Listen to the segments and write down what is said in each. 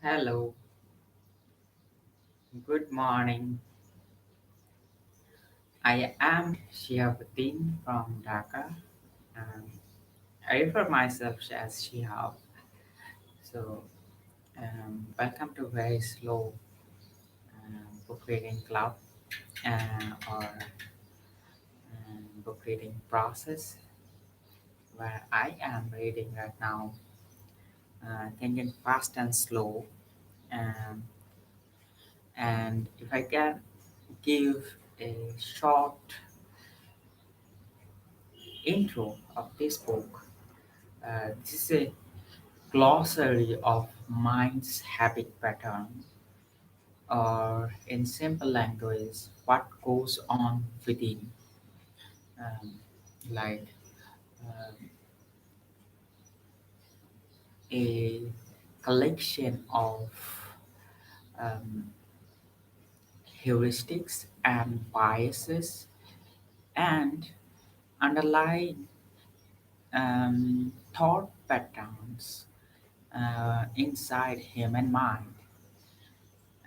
Hello, good morning. I am Shihabuddin from Dhaka. Um, I refer myself as Shihab. So, welcome to very slow book reading club or book reading process where I am reading right now, thinking fast and slow. Um, and if I can give a short intro of this book, this is a glossary of mind's habit pattern, or in simple language, what goes on within, um, like um, a collection of um, heuristics and biases and underlying thought patterns inside human mind.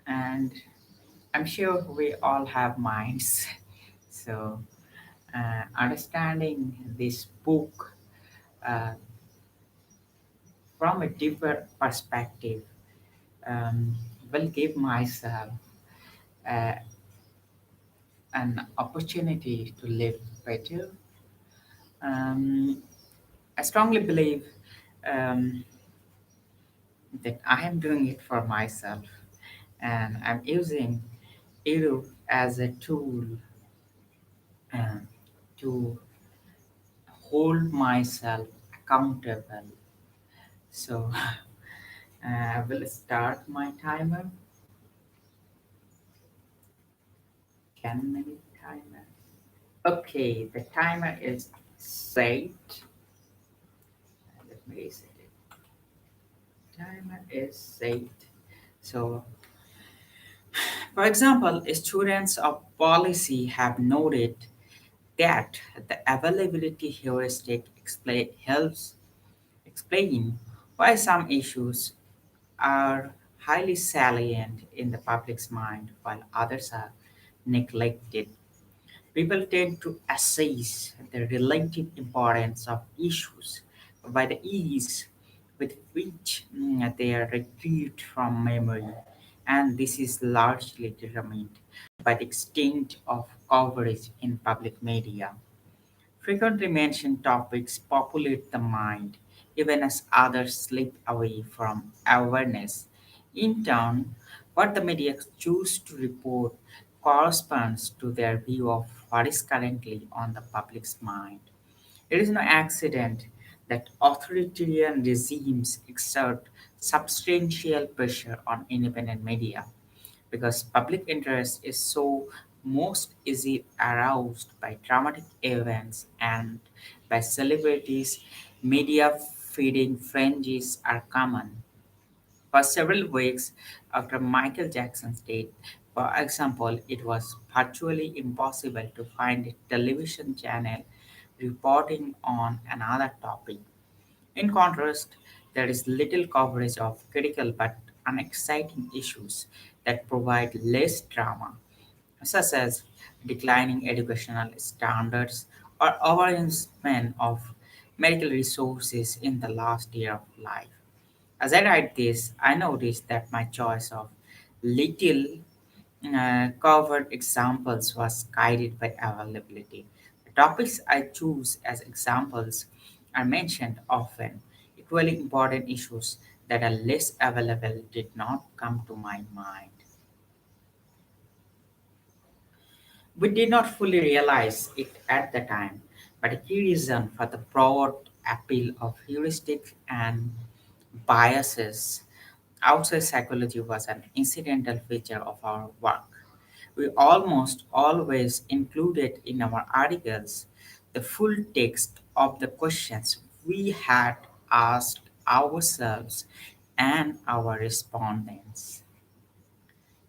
And I'm sure we all have minds. So, understanding this book uh, from a deeper perspective um, will give myself uh, an opportunity to live better. Um, I strongly believe um, that I am doing it for myself, and I'm using Edu as a tool uh, to hold myself accountable. So, I will start my timer. 10-minute timer. Okay, the timer is set. Let me reset it. Timer is set. So, for example, students of policy have noted that the availability heuristic helps explain why some issues are highly salient in the public's mind while others are neglected. People tend to assess the relative importance of issues by the ease with which they are retrieved from memory, and this is largely determined by the extent of coverage in public media. Frequently mentioned topics populate the mind, even as others slip away from awareness. In turn, what the media choose to report corresponds to their view of what is currently on the public's mind. It is no accident that authoritarian regimes exert substantial pressure on independent media because public interest is so most easily aroused by dramatic events and by celebrities. Media feeding frenzies are common. For several weeks after Michael Jackson's death, for example, it was virtually impossible to find a television channel reporting on another topic. In contrast, there is little coverage of critical but unexciting issues that provide less drama, such as declining educational standards or overinvestment of medical resources in the last year of life. As I write this, I notice that my choice of little covered examples was guided by availability. The topics I choose as examples are mentioned often. Equally important issues that are less available did not come to my mind. We did not fully realize it at the time, but a key reason for the broad appeal of heuristics and biases outside psychology was an incidental feature of our work. We almost always included in our articles the full text of the questions we had asked ourselves and our respondents.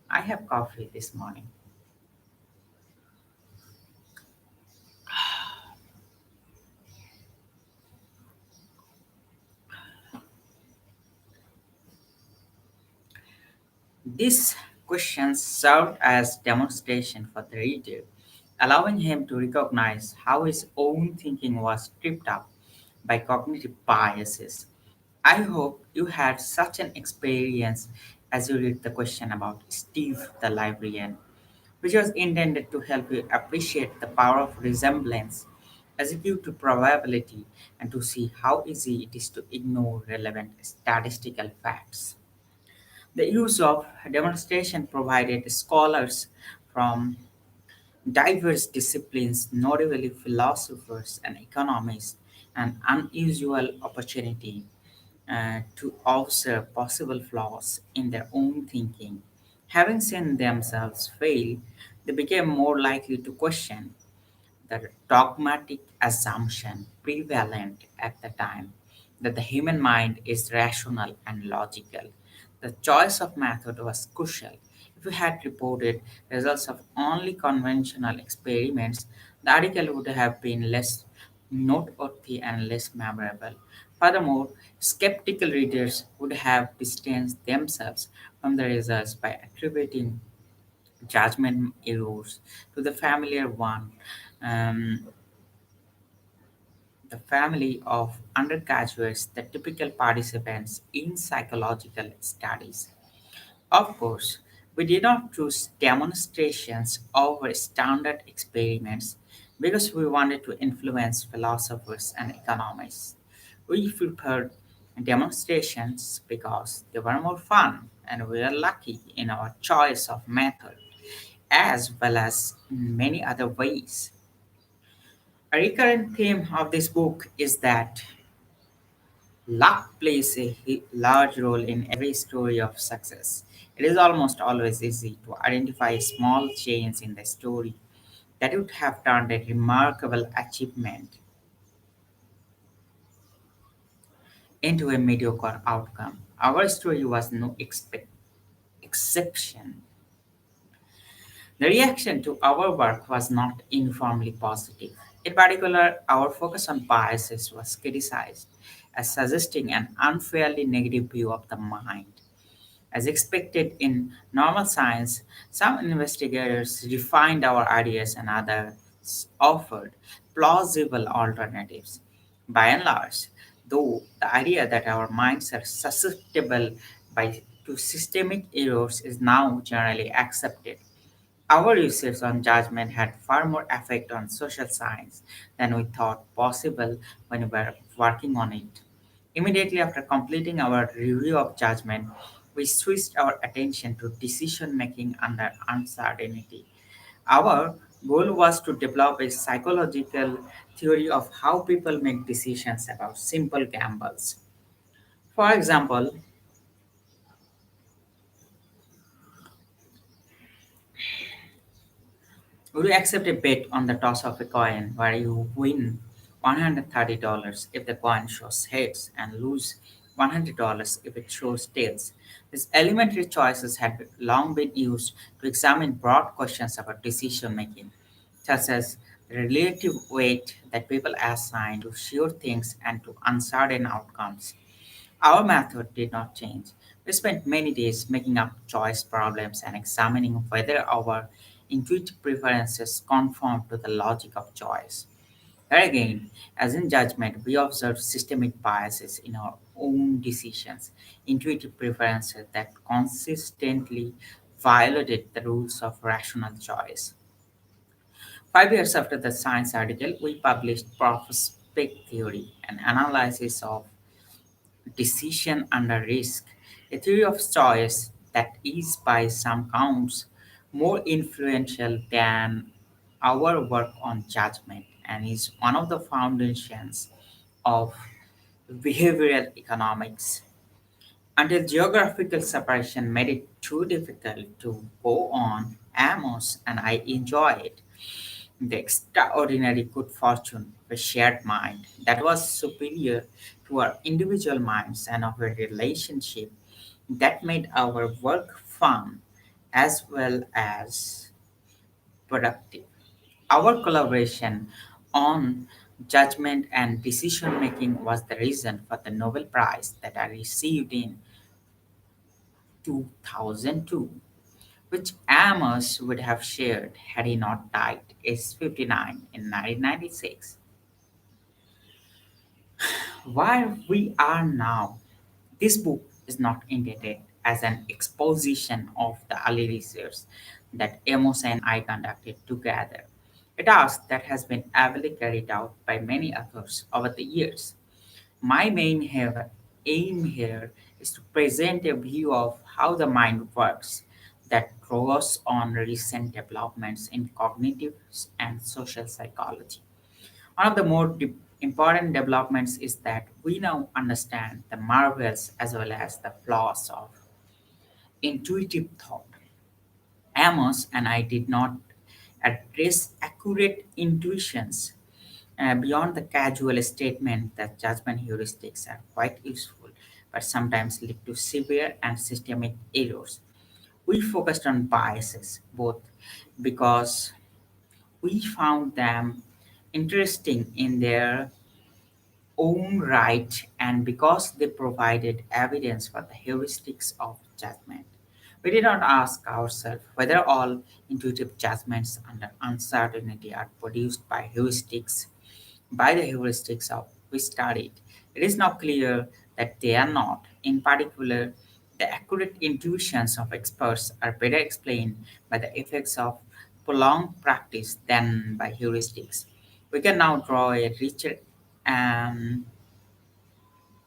I have coffee this morning. These questions served as demonstration for the reader, allowing him to recognize how his own thinking was tripped up by cognitive biases. I hope you had such an experience as you read the question about Steve the librarian, which was intended to help you appreciate the power of resemblance as a due to probability and to see how easy it is to ignore relevant statistical facts. The use of demonstration provided scholars from diverse disciplines, notably philosophers and economists, an unusual opportunity to observe possible flaws in their own thinking. Having seen themselves fail, they became more likely to question the dogmatic assumption prevalent at the time that the human mind is rational and logical. The choice of method was crucial. If we had reported results of only conventional experiments, the article would have been less noteworthy and less memorable. Furthermore, skeptical readers would have distanced themselves from the results by attributing judgment errors to the familiar one, um, the family of undergraduates, the typical participants in psychological studies. Of course, we did not choose demonstrations over standard experiments because we wanted to influence philosophers and economists. We preferred demonstrations because they were more fun and we were lucky in our choice of method as well as in many other ways. A recurrent theme of this book is that luck plays a large role in every story of success. It is almost always easy to identify small changes in the story that would have turned a remarkable achievement into a mediocre outcome. Our story was no exception. The reaction to our work was not uniformly positive. In particular, our focus on biases was criticized as suggesting an unfairly negative view of the mind. As expected in normal science, some investigators refined our ideas and others offered plausible alternatives. By and large, though, the idea that our minds are susceptible to systemic errors is now generally accepted. Our research on judgment had far more effect on social science than we thought possible when we were working on it. Immediately after completing our review of judgment, we switched our attention to decision making under uncertainty. Our goal was to develop a psychological theory of how people make decisions about simple gambles. For example, would you accept a bet on the toss of a coin where you win $130 if the coin shows heads and lose $100 if it shows tails? These elementary choices had long been used to examine broad questions about decision making, such as the relative weight that people assign to sure things and to uncertain outcomes. Our method did not change. We spent many days making up choice problems and examining whether our intuitive preferences conform to the logic of choice. Here again, as in judgment, we observed systemic biases in our own decisions, intuitive preferences that consistently violated the rules of rational choice. 5 years after the science article, we published Prospect Theory, an analysis of decision under risk, a theory of choice that is, by some counts, more influential than our work on judgment and is one of the foundations of behavioral economics. Until geographical separation made it too difficult to go on, Amos and I enjoyed the extraordinary good fortune of a shared mind that was superior to our individual minds and of a relationship that made our work fun as well as productive. Our collaboration on judgment and decision making was the reason for the Nobel Prize that I received in 2002, which Amos would have shared had he not died aged 59 in 1996. Where we are now, this book is not intended as an exposition of the early research that Amos and I conducted together, a task that has been ably carried out by many authors over the years. My aim here is to present a view of how the mind works that draws on recent developments in cognitive and social psychology. One of the important developments is that we now understand the marvels as well as the flaws of intuitive thought. Amos and I did not address accurate intuitions beyond the casual statement that judgment heuristics are quite useful but sometimes lead to severe and systemic errors. We focused on biases both because we found them interesting in their own right and because they provided evidence for the heuristics of judgment. We did not ask ourselves whether all intuitive judgments under uncertainty are produced by the heuristics of we studied. It is now clear that they are not. In particular, the accurate intuitions of experts are better explained by the effects of prolonged practice than by heuristics. We can now draw a richer um,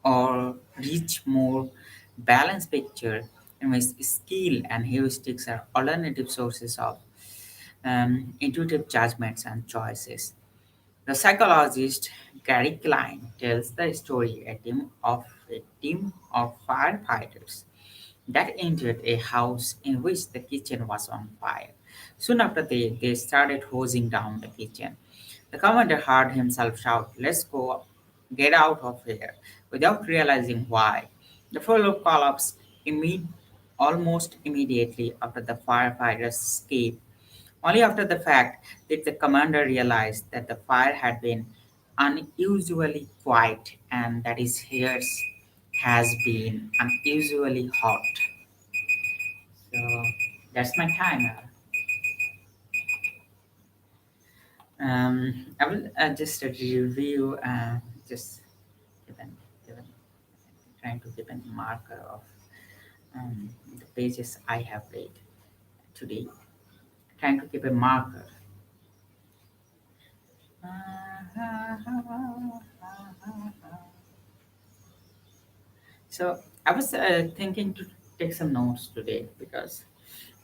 or reach more balanced picture in which skill and heuristics are alternative sources of intuitive judgments and choices. The psychologist Gary Klein tells the story a team of firefighters that entered a house in which the kitchen was on fire. Soon after they started hosing down the kitchen. The commander heard himself shout, "Let's go, get out of here," without realizing why. The fellow collapsed almost immediately after the firefighters escaped. Only after the fact did the commander realize that the fire had been unusually quiet and that his ears has been unusually hot. So that's my timer. I will just review, just given, given, trying to give a marker of the pages I have read today. Trying to keep a marker. So I was thinking to take some notes today because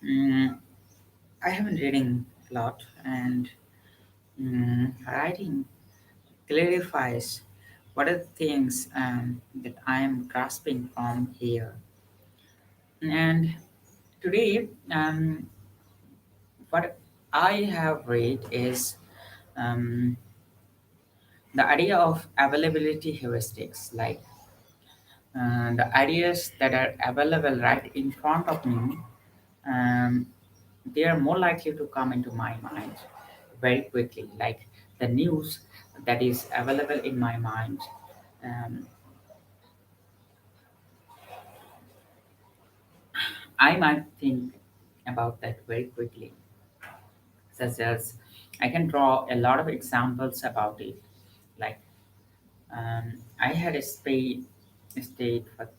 mm I have been reading a lot and writing clarifies what are the things that I am grasping from here. And today, what I have read is um, the idea of availability heuristics, like the ideas that are available right in front of me, um, they are more likely to come into my mind very quickly, like the news that is available in my mind. Um, I might think about that very quickly, such as I can draw a lot of examples about it. Like I had stayed for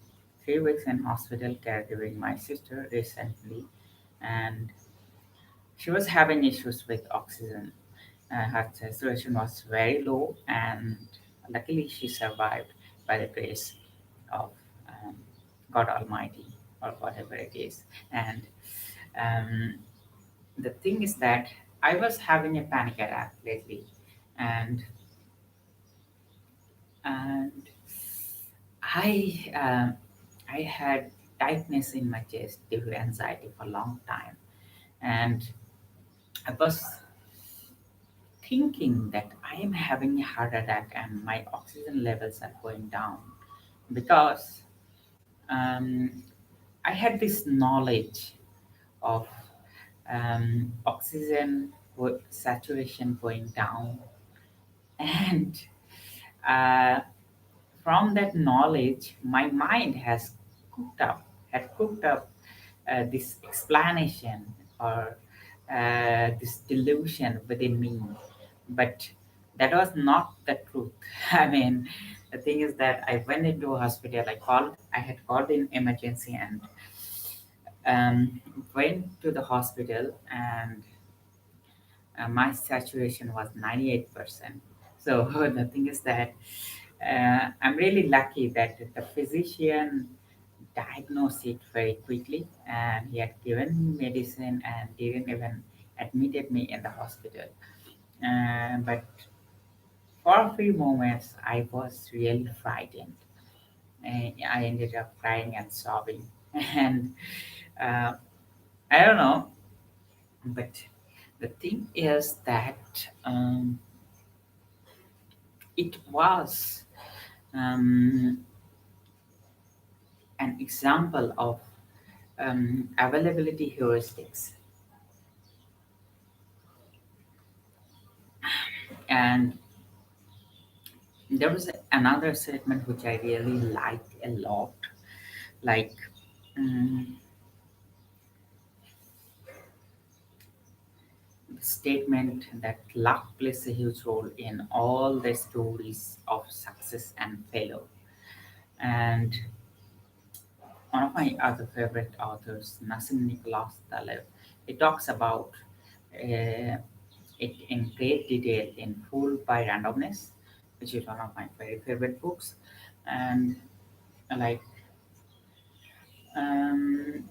3 weeks in hospital caregiving my sister recently, and she was having issues with oxygen. Her saturation was very low, and luckily she survived by the grace of um, God Almighty or whatever it is. And um, the thing is that I was having a panic attack lately, and and I had tightness in my chest due to anxiety for a long time, and I was thinking that I am having a heart attack and my oxygen levels are going down because um, I had this knowledge of oxygen saturation going down, and uh, from that knowledge, my mind has cooked up, had cooked up this explanation or this delusion within me, but that was not the truth. I mean, the thing is that I went into a hospital. I had called in emergency and um, went to the hospital, and my saturation was 98%. So the thing is that I'm really lucky that the physician diagnosed it very quickly, and he had given me medicine and didn't even admitted me in the hospital. But for a few moments, I was really frightened. And I ended up crying and sobbing. And uh, I don't know, but the thing is that it was um, an example of availability heuristics. And there was another statement which I really liked a lot, like um, the statement that luck plays a huge role in all the stories of success and failure. And one of my other favorite authors, Nassim Nicholas Taleb, he talks about it in great detail in Fooled by Randomness, which is one of my very favorite books. And like um,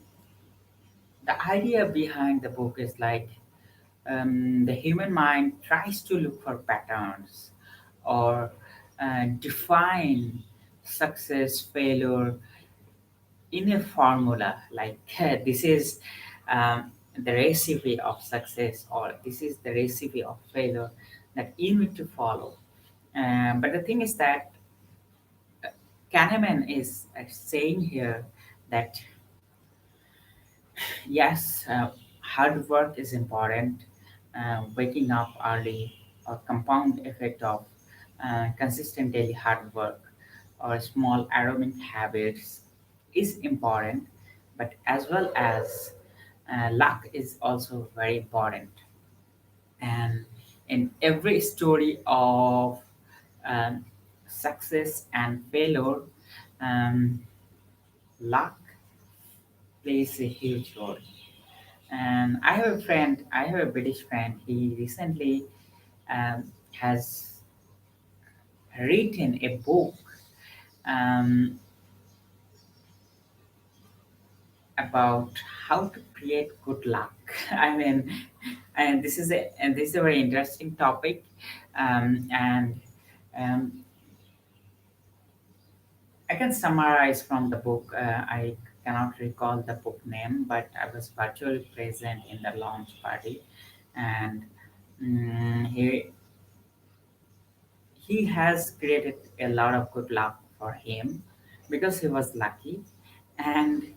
the idea behind the book is like the human mind tries to look for patterns or define success, failure in a formula. Like this is um, the recipe of success, or this is the recipe of failure that you need to follow. But the thing is that Kahneman is saying here that yes, hard work is important. Waking up early or compound effect of consistent daily hard work or small aerobic habits is important, but as well as luck is also very important. And in every story of um, success and failure, um, luck plays a huge role. And I have a British friend. He recently um, has written a book um, about how to create good luck. I mean, and this is a very interesting topic, and um, I can summarize from the book. I cannot recall the book name, but I was virtually present in the launch party, and he has created a lot of good luck for him because he was lucky, and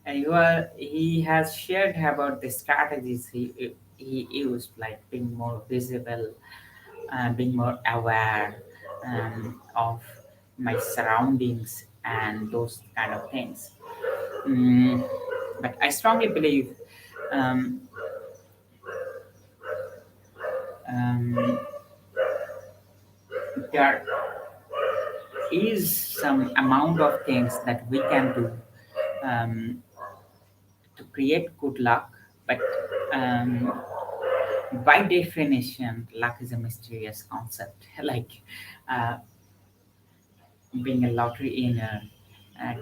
he has shared about the strategies he used, like being more visible, being more aware of my surroundings and those kind of things. Mm, but I strongly believe um, um, there is some amount of things that we can do um, to create good luck, but um, by definition, luck is a mysterious concept. Like uh, being a lottery winner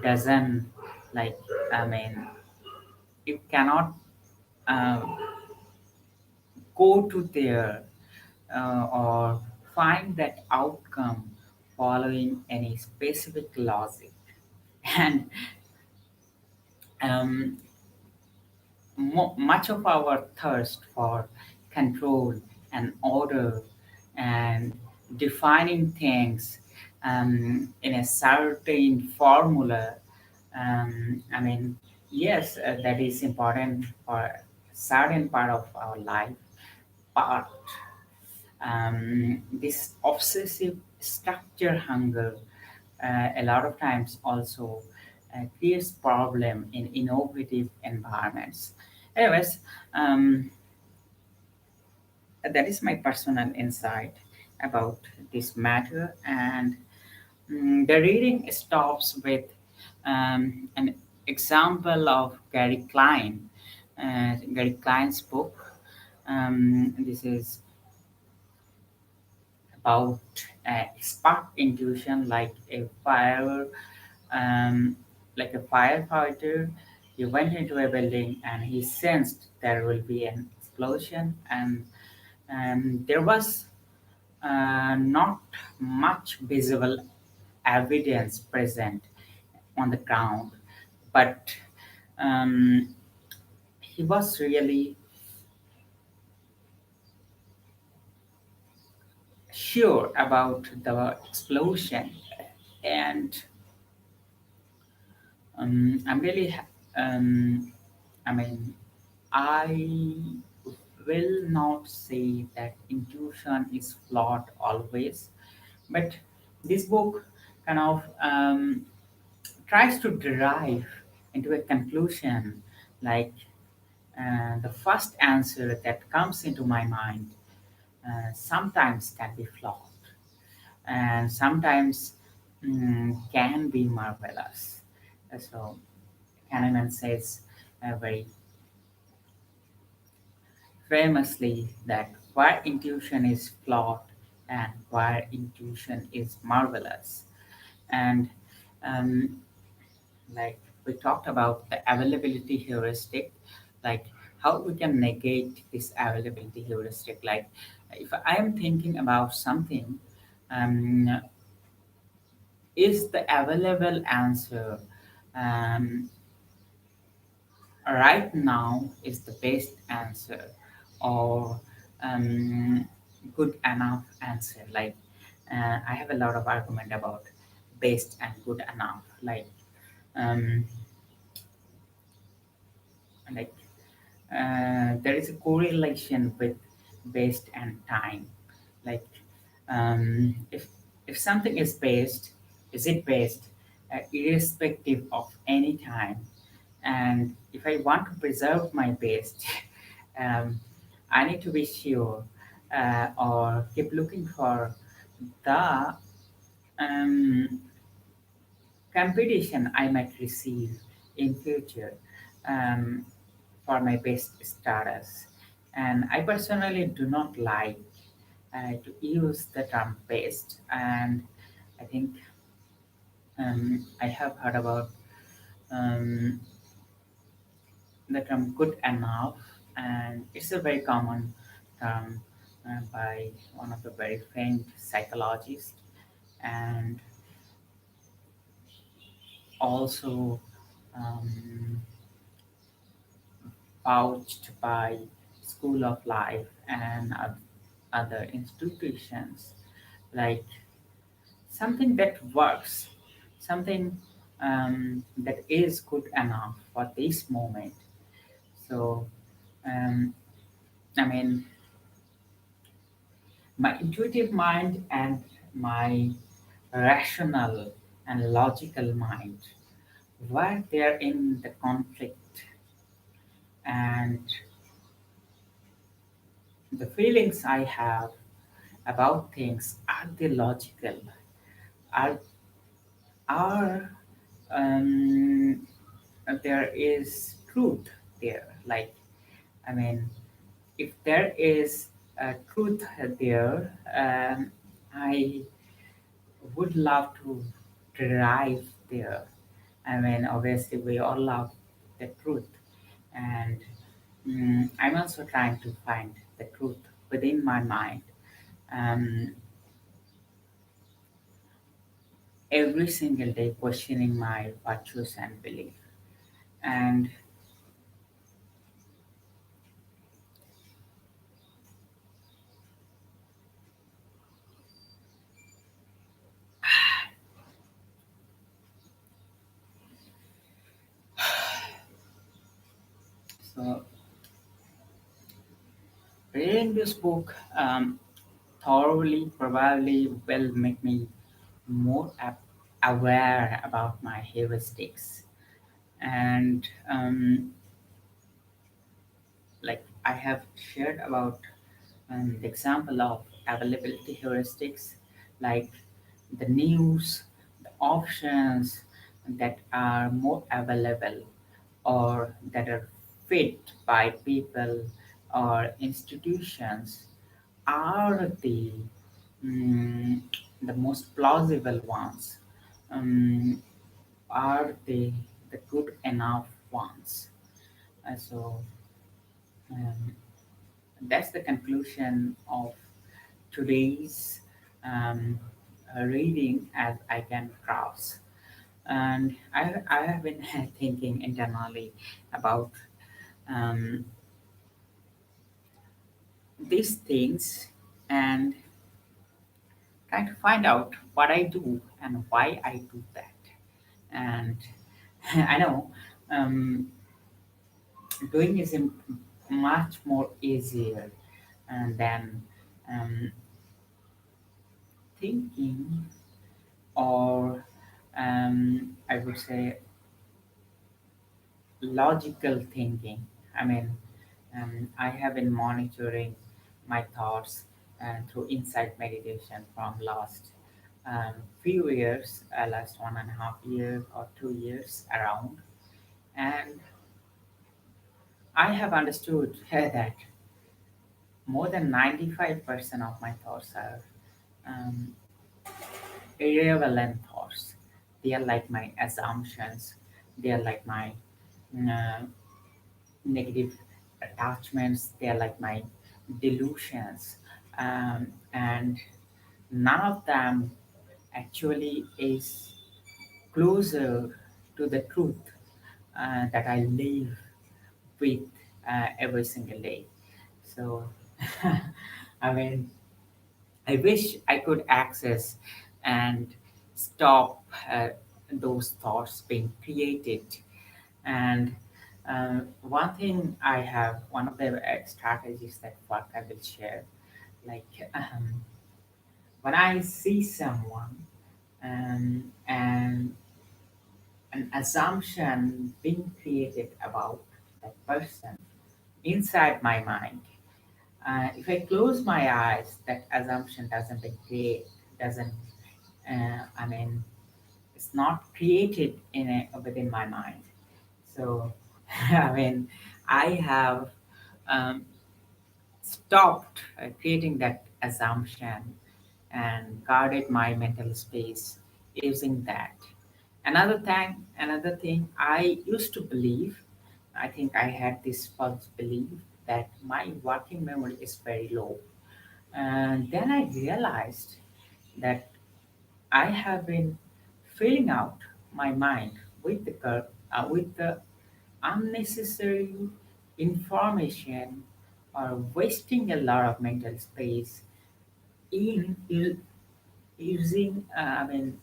doesn't like I mean you cannot um, go to there or find that outcome following any specific logic. And um, much of our thirst for control and order and defining things in a certain formula. I mean, yes, that is important for a certain part of our life, but this obsessive structure hunger a lot of times also creates problem in innovative environments. Anyways, um, that is my personal insight about this matter. And the reading stops with an example of Gary Klein's book. This is about spark intuition, um, like a firefighter. He went into a building and he sensed there will be an explosion, and there was not much visible evidence present on the ground, but um, he was really sure about the explosion. And I'm really, I mean, I will not say that intuition is flawed always, but this book kind of tries to derive into a conclusion, like the first answer that comes into my mind sometimes can be flawed and sometimes can be marvelous. So Kahneman says very famously that why intuition is flawed and why intuition is marvelous. And um, like we talked about the availability heuristic, like how we can negate this availability heuristic. Like if I am thinking about something, um, is the available answer um, right now is the best answer or um, good enough answer. Like I have a lot of argument about best and good enough. Um, like there is a correlation with best and time. Like if something is based, is it based irrespective of any time? And if I want to preserve my best, um, I need to be sure or keep looking for the um, competition I might receive in future um, for my best status. And I personally do not like to use the term best. And I think I have heard about um, the term good enough, and it's a very common term by one of the very famed psychologists, and also um, vouched by School of Life and other institutions, like something that works, something that is good enough for this moment. So, um, I mean, my intuitive mind and my rational and logical mind were there in the conflict, and the feelings I have about things are they logical, are are um, there is truth there. Like I mean, if there is a truth there, I would love to drive there. I mean, obviously, we all love the truth, and I'm also trying to find the truth within my mind. Um, every single day, questioning my virtues and belief, and so reading this book thoroughly probably will make me more apt. aware about my heuristics. And like I have shared about the example of availability heuristics, like the news, the options that are more available or that are fit by people or institutions are mm, the most plausible ones, um, are the good enough ones. So um, that's the conclusion of today's um, reading as I can cross. And I have been thinking internally about um, these things and trying to find out what I do and why I do that. And I know um, doing is much more easier than um, thinking, or I would say logical thinking. I mean, I have been monitoring my thoughts through insight meditation from last few years, last 1.5 years or 2 years around, and I have understood that more than 95% of my thoughts are um, irrelevant thoughts. They are like my assumptions. They are like my uh, negative attachments. They are like my delusions, and none of them actually is closer to the truth that I live with every single day. So, I mean, I wish I could access and stop those thoughts being created. And one thing I have, one of the strategies that what I will share, like when I see someone and an assumption being created about that person inside my mind, if I close my eyes, that assumption doesn't create, doesn't, I mean, it's not created within my mind. So, I mean, I have um, stopped creating that assumption and guarded my mental space using that. Another thing, I used to believe, I think I had this false belief that my working memory is very low. And then I realized that I have been filling out my mind with with the unnecessary information or wasting a lot of mental space in using, I mean,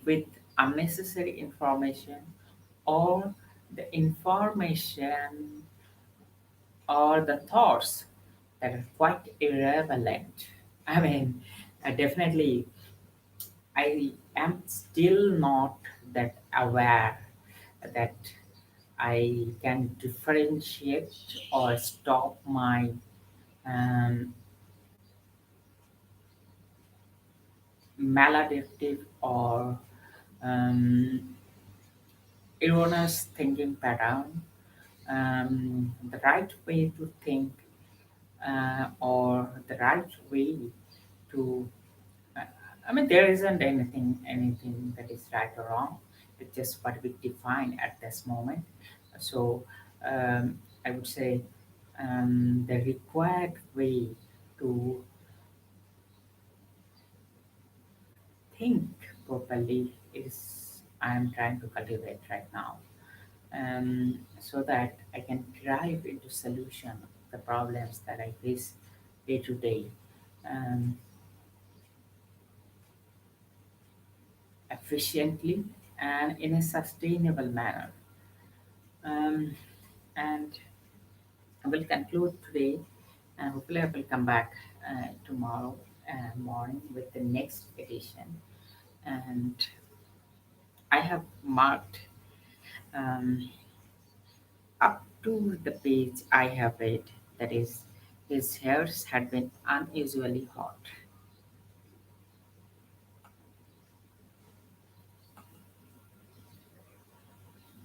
with unnecessary information or the information or the thoughts that are quite irrelevant. I mean, definitely, I am still not that aware that I can differentiate or stop my um, maladaptive or um, erroneous thinking pattern. The right way to think or the right way to uh, I mean there isn't anything that is right or wrong. It's just what we define at this moment. So I would say the required way to think properly is I'm trying to cultivate right now, so that I can drive into solution of the problems that I face day to day, um, efficiently and in a sustainable manner. Um, and I will conclude today, and hopefully I will come back tomorrow morning with the next edition. And I have marked um, up to the page I have read. That is, his hairs had been unusually hot.